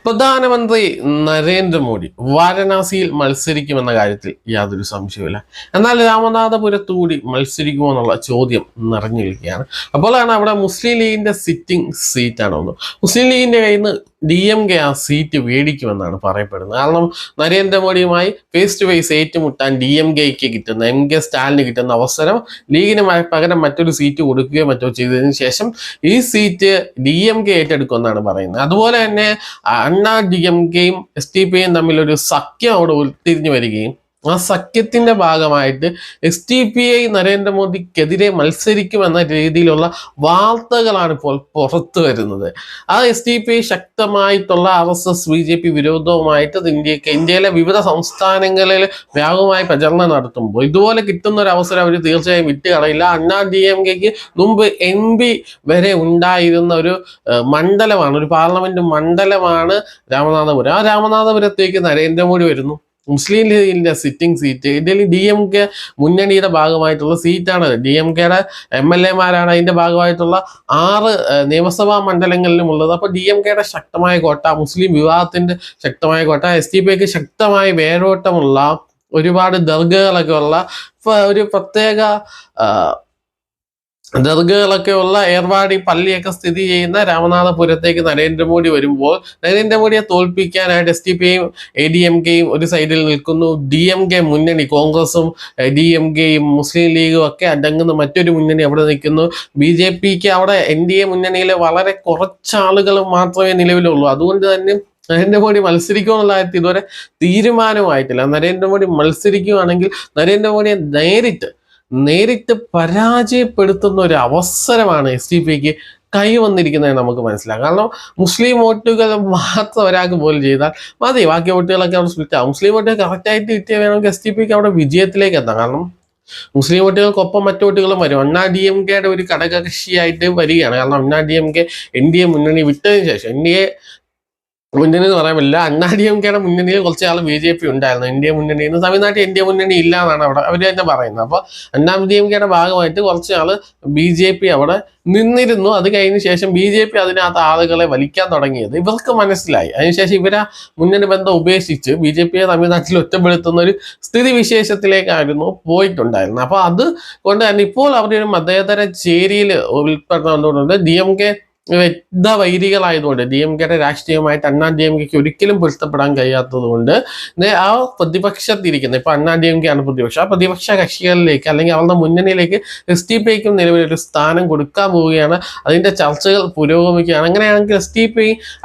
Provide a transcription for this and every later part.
പ്രധാനമന്ത്രി നരേന്ദ്രമോദി വാരണാസിയിൽ മത്സരിക്കുമെന്ന കാര്യത്തിൽ യാതൊരു സംശയവുമില്ല. എന്നാൽ രാമനാഥപുരത്ത് കൂടി മത്സരിക്കുമോ എന്നുള്ള ചോദ്യം നിറഞ്ഞു നിൽക്കുകയാണ്. അപ്പോഴാണ് അവിടെ മുസ്ലിം ലീഗിന്റെ സിറ്റിംഗ് സീറ്റാണ് ഒന്ന്. മുസ്ലിം ലീഗിന്റെ കയ്യിൽ നിന്ന് DMK ആ സീറ്റ് മേടിക്കുമെന്നാണ് പറയപ്പെടുന്നത്. കാരണം നരേന്ദ്രമോദിയുമായി ഫേസ് ടു ഫേസ് ഏറ്റുമുട്ടാൻ DMKക്ക് കിട്ടുന്ന MK സ്റ്റാലിന് കിട്ടുന്ന അവസരം ലീഗിന് പകരം മറ്റൊരു സീറ്റ് കൊടുക്കുകയോ മറ്റോ ചെയ്തതിനു ശേഷം ഈ സീറ്റ് DMK ഏറ്റെടുക്കുമെന്നാണ് പറയുന്നത്. അതുപോലെ തന്നെ അണ്ണാ DMKയും SDPയും തമ്മിലൊരു സഖ്യം അവിടെ ഉരുത്തിരിഞ്ഞു വരികയും ആ സഖ്യത്തിന്റെ ഭാഗമായിട്ട് SDPI നരേന്ദ്രമോദിക്കെതിരെ മത്സരിക്കുമെന്ന രീതിയിലുള്ള വാർത്തകളാണ് ഇപ്പോൾ പുറത്തു വരുന്നത്. ആ SDPI ശക്തമായിട്ടുള്ള RSS BJP വിരോധവുമായിട്ട് ഇന്ത്യയിലെ വിവിധ സംസ്ഥാനങ്ങളിൽ വ്യാപകമായി പ്രചരണം നടത്തുമ്പോൾ ഇതുപോലെ കിട്ടുന്ന ഒരു അവസരം അവർ തീർച്ചയായും വിട്ടുകളയില്ല. അണ്ണാ DMKക്ക് മുമ്പ് MP വരെ ഉണ്ടായിരുന്ന ഒരു മണ്ഡലമാണ്, ഒരു പാർലമെന്റ് മണ്ഡലമാണ് രാമനാഥപുരം. ആ രാമനാഥപുരത്തേക്ക് നരേന്ദ്രമോദി വരുന്നു. മുസ്ലിം ലീഗിന്റെ സിറ്റിംഗ് സീറ്റ് ഇതിൽ DMK മുന്നണിയുടെ ഭാഗമായിട്ടുള്ള സീറ്റാണ്. DMKയുടെ MLA-മാരാണ് അതിന്റെ ഭാഗമായിട്ടുള്ള 6 നിയമസഭാ മണ്ഡലങ്ങളിലും ഉള്ളത്. അപ്പൊ DMKയുടെ ശക്തമായ കോട്ട, മുസ്ലിം വിഭാഗത്തിന്റെ ശക്തമായ കോട്ട, SDPക്ക് ശക്തമായ വേരോട്ടമുള്ള ഒരുപാട് ദർഗകളൊക്കെ ഉള്ള ഒരു പ്രത്യേക ദർഗകളൊക്കെ ഉള്ള ഏർവാടി പള്ളിയൊക്കെ സ്ഥിതി ചെയ്യുന്ന രാമനാഥപുരത്തേക്ക് നരേന്ദ്രമോദി വരുമ്പോൾ നരേന്ദ്രമോദിയെ തോൽപ്പിക്കാനായിട്ട് SDPയും ADMKയും ഒരു സൈഡിൽ നിൽക്കുന്നു. DMK മുന്നണി, കോൺഗ്രസും DMKയും മുസ്ലിം ലീഗും ഒക്കെ അടങ്ങുന്ന മറ്റൊരു മുന്നണി അവിടെ നിൽക്കുന്നു. BJPക്ക് അവിടെ NDA മുന്നണിയിൽ വളരെ കുറച്ചാളുകൾ മാത്രമേ നിലവിലുള്ളൂ. അതുകൊണ്ട് തന്നെ നരേന്ദ്രമോദി മത്സരിക്കുമെന്നുള്ള കാര്യത്തിൽ ഇതുവരെ തീരുമാനമായിട്ടില്ല. നരേന്ദ്രമോദി മത്സരിക്കുകയാണെങ്കിൽ നരേന്ദ്രമോദിയെ നേരിട്ട് പരാജയപ്പെടുത്തുന്ന ഒരു അവസരമാണ് SDPക്ക് കൈവന്നിരിക്കുന്നത് നമുക്ക് മനസ്സിലാക്കാം. കാരണം മുസ്ലിം വോട്ടുകൾ മാത്രം ഒരാൾക്ക് പോലും ചെയ്താൽ മതി, ബാക്കി വോട്ടുകളൊക്കെ അവിടെ സ്പ്ലിറ്റ് ആകും. മുസ്ലിം വോട്ടുകൾ കറക്റ്റായിട്ട് കിട്ടിയാൽ വേണമെങ്കിൽ SDPക്ക് അവിടെ വിജയത്തിലേക്ക് എത്താം. കാരണം മുസ്ലിം വോട്ടുകൾക്കൊപ്പം മറ്റു വോട്ടുകളും വരും. അണ്ണാ DMKയുടെ ഒരു ഘടകകക്ഷിയായിട്ട് വരികയാണ്. കാരണം അണ്ണാ DMK NDA മുന്നണി വിട്ടതിന് ശേഷം, NDA മുന്നണി എന്ന് പറയാൻ പറ്റില്ല, അണ്ണാ DMKയുടെ മുന്നണിയിൽ കുറച്ച് ആൾ BJP ഉണ്ടായിരുന്നു. NDA മുന്നണിയിൽ നിന്ന് തമിഴ്നാട്ടിൽ NDA മുന്നണി ഇല്ല എന്നാണ് അവിടെ അവർ തന്നെ പറയുന്നത്. അപ്പോൾ അണ്ണാ DMKയുടെ ഭാഗമായിട്ട് കുറച്ച് ആൾ BJP അവിടെ നിന്നിരുന്നു. അത് കഴിഞ്ഞ ശേഷം BJP അതിനകത്ത് ആളുകളെ വലിക്കാൻ തുടങ്ങിയത് ഇവർക്ക് മനസ്സിലായി. അതിനുശേഷം ഇവരാ മുന്നണി ബന്ധം ഉപേക്ഷിച്ച് BJPയെ തമിഴ്നാട്ടിൽ ഒറ്റപ്പെടുത്തുന്ന ഒരു സ്ഥിതി വിശേഷത്തിലേക്കായിരുന്നു പോയിട്ടുണ്ടായിരുന്നത്. അപ്പോൾ അത് കൊണ്ട് തന്നെ ഇപ്പോൾ അവരുടെ ഒരു മതേതര ചേരിയിൽ ഉൾപ്പെടുന്നതുകൊണ്ട് DMK യുദ്ധവൈരികളായതുകൊണ്ട് DMKയുടെ രാഷ്ട്രീയമായിട്ട് അണ്ണാ DMKക്ക് ഒരിക്കലും പൊരുത്തപ്പെടാൻ കഴിയാത്തത് കൊണ്ട് ആ പ്രതിപക്ഷത്തിരിക്കുന്നത്, ഇപ്പൊ അണ്ണാ DMK ആണ് പ്രതിപക്ഷം, ആ പ്രതിപക്ഷ കക്ഷികളിലേക്ക് അല്ലെങ്കിൽ അവരുടെ മുന്നണിയിലേക്ക് SDPക്കും നിലവിലൊരു സ്ഥാനം കൊടുക്കാൻ പോവുകയാണ്. അതിന്റെ ചർച്ചകൾ പുരോഗമിക്കുകയാണ്. അങ്ങനെയാണെങ്കിൽ SDP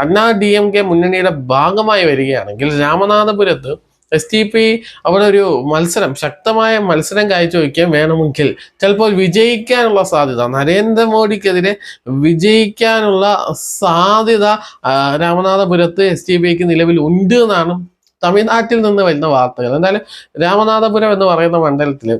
അണ്ണാ DMK മുന്നണിയുടെ ഭാഗമായി വരികയാണെങ്കിൽ രാമനാഥപുരത്ത് SDP അവിടെ ഒരു ശക്തമായ മത്സരം കാഴ്ചവെക്കാൻ വേണമെങ്കിൽ ചിലപ്പോൾ വിജയിക്കാനുള്ള സാധ്യത, നരേന്ദ്രമോദിക്കെതിരെ വിജയിക്കാനുള്ള സാധ്യത രാമനാഥപുരത്ത് SDPക്ക് നിലവിൽ ഉണ്ട് എന്നാണ് തമിഴ്നാട്ടിൽ നിന്ന് വരുന്ന വാർത്തകൾ. എന്തായാലും രാമനാഥപുരം എന്ന് പറയുന്ന മണ്ഡലത്തിൽ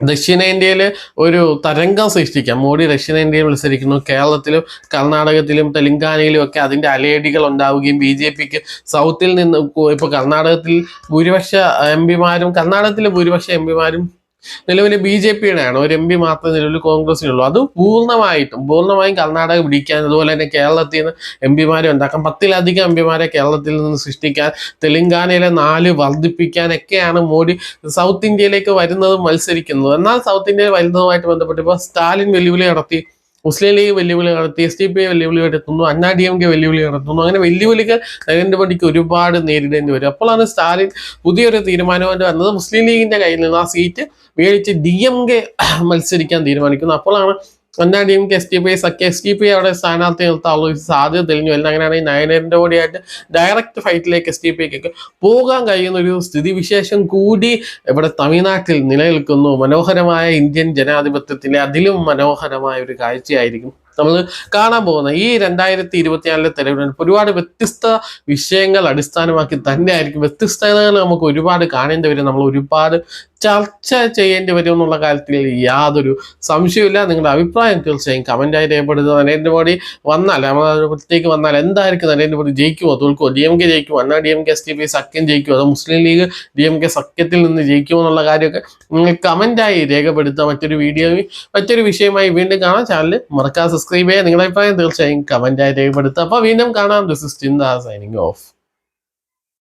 ദക്ഷിണേന്ത്യയിൽ ഒരു തരംഗം സൃഷ്ടിക്കാം. മോഡി ദക്ഷിണേന്ത്യയിൽ മത്സരിക്കുന്നു. കേരളത്തിലും കർണാടകത്തിലും തെലങ്കാനയിലും ഒക്കെ അതിന്റെ അലയടികൾ ഉണ്ടാവുകയും BJPക്ക് സൗത്തിൽ നിന്ന് ഇപ്പൊ കർണാടകത്തിൽ ഭൂരിപക്ഷ എംപിമാരും നിലവിൽ BJPയുടെയാണ്. ഒരു MP മാത്രമേ നിലവിൽ കോൺഗ്രസിനുള്ളൂ. അത് പൂർണ്ണമായും കർണാടക പിടിക്കാൻ, അതുപോലെ തന്നെ കേരളത്തിൽ നിന്ന് MP-മാരെ ഉണ്ടാക്കാൻ, 10-ലധികം MP-മാരെ കേരളത്തിൽ നിന്ന് സൃഷ്ടിക്കാൻ, തെലങ്കാനയിലെ 4 വർദ്ധിപ്പിക്കാനൊക്കെയാണ് മോഡി സൗത്ത് ഇന്ത്യയിലേക്ക് വരുന്നതും മത്സരിക്കുന്നത്. എന്നാൽ സൗത്ത് ഇന്ത്യയിൽ വരുന്നതുമായിട്ട് ബന്ധപ്പെട്ട് ഇപ്പോൾ സ്റ്റാലിൻ വെല്ലുവിളി നടത്തി, മുസ്ലിം ലീഗ് വെല്ലുവിളി നടത്തി, SDPI വെല്ലുവിളി നടത്തുന്നു, അണ്ണാ DMK വെല്ലുവിളി നടത്തുന്നു. അങ്ങനെ വെല്ലുവിളികൾ നരേന്ദ്രമോദിക്ക് ഒരുപാട് നേരിടേണ്ടി വരും. അപ്പോഴാണ് സ്റ്റാലിൻ പുതിയൊരു തീരുമാനമായിട്ട് വന്നത്. മുസ്ലിം ലീഗിന്റെ കയ്യിൽ നിന്ന് ആ സീറ്റ് മേടിച്ച് DMK മത്സരിക്കാൻ തീരുമാനിക്കുന്നു. അപ്പോഴാണ് അണ്ണാ DMK SDPI അവിടെ സ്ഥാനാർത്ഥി നിർത്താനുള്ള സാധ്യത തെളിഞ്ഞു വരുന്നത്. അങ്ങനെയാണെങ്കിൽ നരേന്ദ്രമോദിയായിട്ട് ഡയറക്റ്റ് ഫൈറ്റിലേക്ക് SDPക്ക് പോകാൻ കഴിയുന്ന ഒരു സ്ഥിതിവിശേഷം കൂടി ഇവിടെ തമിഴ്നാട്ടിൽ നിലനിൽക്കുന്നു. മനോഹരമായ ഇന്ത്യൻ ജനാധിപത്യത്തിലെ അതിലും മനോഹരമായ ഒരു കാഴ്ചയായിരിക്കും നമ്മൾ കാണാൻ പോകുന്നത്. ഈ 2024 തെരഞ്ഞെടുപ്പ് ഒരുപാട് വ്യത്യസ്ത വിഷയങ്ങൾ അടിസ്ഥാനമാക്കി തന്നെ ആയിരിക്കും. വ്യത്യസ്തതകൾ നമുക്ക് ഒരുപാട് കാണേണ്ടി വരും. നമ്മൾ ഒരുപാട് ചർച്ച ചെയ്യേണ്ടി വരും എന്നുള്ള കാര്യത്തിൽ യാതൊരു സംശയമില്ല. നിങ്ങളുടെ അഭിപ്രായം തീർച്ചയായും കമന്റായി രേഖപ്പെടുത്തുക. നരേന്ദ്രമോദി വന്നാൽ രാമനാഥപുരത്തേക്ക് വന്നാൽ എന്തായിരിക്കും നരേന്ദ്രമോദി ജയിക്കുമോ തോൽക്കുമോ, DMK ജയിക്കുമോ, അണ്ണാ DMK SDPI സഖ്യം ജയിക്കുമോ, അതോ മുസ്ലിം ലീഗ് DMK സഖ്യത്തിൽ നിന്ന് ജയിക്കുമോ എന്നുള്ള കാര്യമൊക്കെ നിങ്ങൾ കമന്റായി രേഖപ്പെടുത്തുക. മറ്റൊരു വിഷയമായി വീണ്ടും കാണാം. ചാനൽ മറക്കാതെ സബ്സ്ക്രൈബ് ചെയ്യുക. നിങ്ങളുടെ അഭിപ്രായം തീർച്ചയായും കമന്റായി രേഖപ്പെടുത്തുക. അപ്പോൾ വീണ്ടും കാണാം. ദിസ് ഇസ് ചിന്ത സൈനിങ് ഓഫ്.